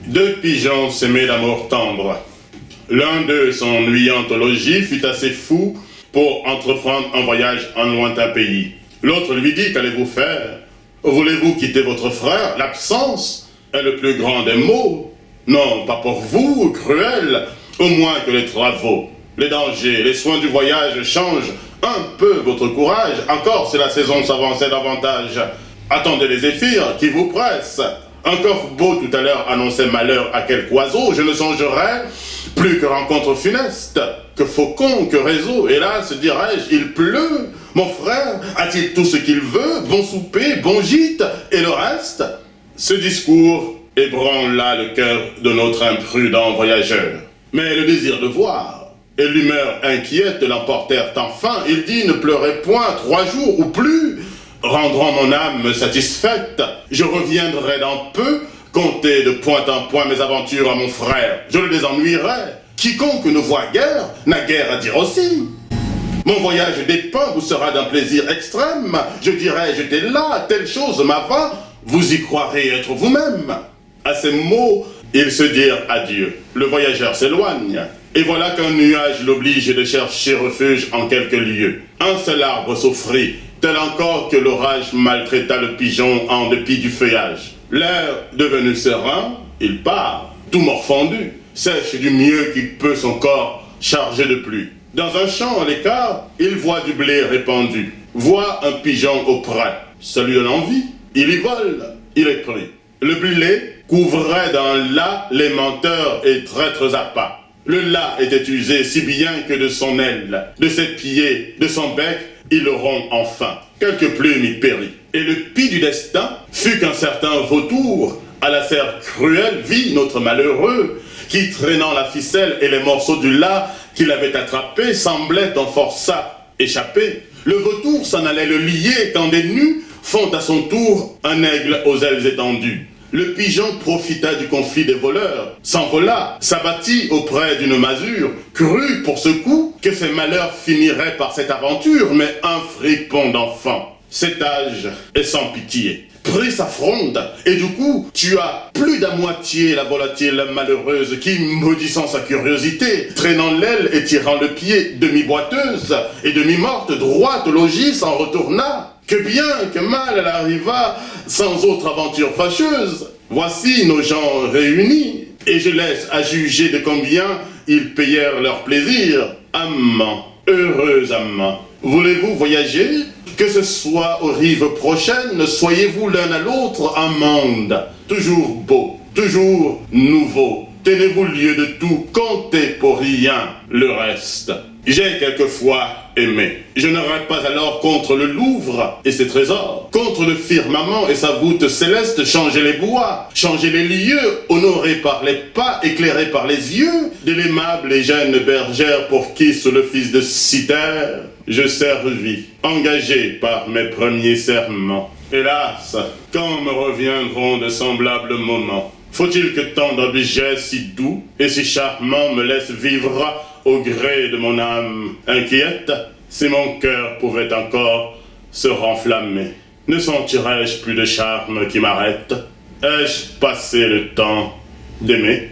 Deux pigeons s'aimaient d'amour tendre. L'un d'eux, s'ennuyant au logis, fut assez fou pour entreprendre un voyage en lointain pays. L'autre lui dit: qu'allez-vous faire? Voulez-vous quitter votre frère? L'absence est le plus grand des maux. Non, pas pour vous, cruel, au moins que les travaux, les dangers, les soins du voyage changent un peu votre courage. Encore si la saison s'avançait davantage. Attendez les zéphyrs qui vous pressent. Un corbeau tout à l'heure annonçait malheur à quelque oiseau. Je ne songerai plus que rencontre funeste, que faucon, que réseau. Hélas, dirais-je, il pleut. Mon frère a-t-il tout ce qu'il veut? Bon souper, bon gîte, et le reste? Ce discours ébranla le cœur de notre imprudent voyageur. Mais le désir de voir et l'humeur inquiète l'emportèrent enfin. Il dit: ne pleurez point, 3 jours ou plus rendront mon âme satisfaite. Je reviendrai dans peu conter de point en point mes aventures à mon frère. Je le désennuierai. Quiconque ne voit guère n'a guère à dire aussi. Mon voyage dépeint vous sera d'un plaisir extrême. Je dirai: j'étais là, telle chose m'avant. Vous y croirez être vous-même. À ces mots, ils se dirent adieu. Le voyageur s'éloigne. Et voilà qu'un nuage l'oblige de chercher refuge en quelques lieux. Un seul arbre s'offrit, tel encore que l'orage maltraita le pigeon en dépit du feuillage. L'air devenu serein, il part, tout morfondu, sèche du mieux qu'il peut son corps chargé de pluie. Dans un champ à l'écart, il voit du blé répandu, voit un pigeon au près. Ça lui donne envie, il y vole, il est pris. Le blé couvrait d'un lac les menteurs et traîtres à pas. Le lac était usé si bien que de son aile, de ses pieds, de son bec, il le rompt enfin. Quelques plumes y périt. Et le pis du destin fut qu'un certain vautour, à la serre cruelle, vit notre malheureux, qui, traînant la ficelle et les morceaux du lac qu'il avait attrapé, semblait en forçat échapper. Le vautour s'en allait le lier quand des nus font à son tour un aigle aux ailes étendues. Le pigeon profita du conflit des voleurs, s'envola, s'abattit auprès d'une masure, crut pour ce coup que ses malheurs finiraient par cette aventure, mais un fripon d'enfant, cet âge est sans pitié, prit sa fronde, et du coup tua plus d'à moitié la volatile malheureuse qui, maudissant sa curiosité, traînant l'aile et tirant le pied, demi-boiteuse et demi-morte, droite au logis s'en retourna. Que bien, que mal elle arriva, sans autre aventure fâcheuse. Voici nos gens réunis, et je laisse à juger de combien ils payèrent leur plaisir. Amant, heureux amant, voulez-vous voyager? Que ce soit aux rives prochaines, soyez-vous l'un à l'autre un monde, toujours beau, toujours nouveau. Tenez-vous lieu de tout, comptez pour rien le reste. J'ai quelquefois aimé. Je n'aurais pas alors contre le Louvre et ses trésors, contre le firmament et sa voûte céleste, changer les bois, changer les lieux, honorés par les pas, éclairés par les yeux, de l'aimable et jeune bergère pour qui, sous le fils de Cythère, je servis, engagé par mes premiers serments. Hélas, quand me reviendront de semblables moments? Faut-il que tant d'objets si doux et si charmants me laissent vivre au gré de mon âme inquiète? Si mon cœur pouvait encore se renflammer, ne sentirais-je plus de charme qui m'arrête? Ai-je passé le temps d'aimer?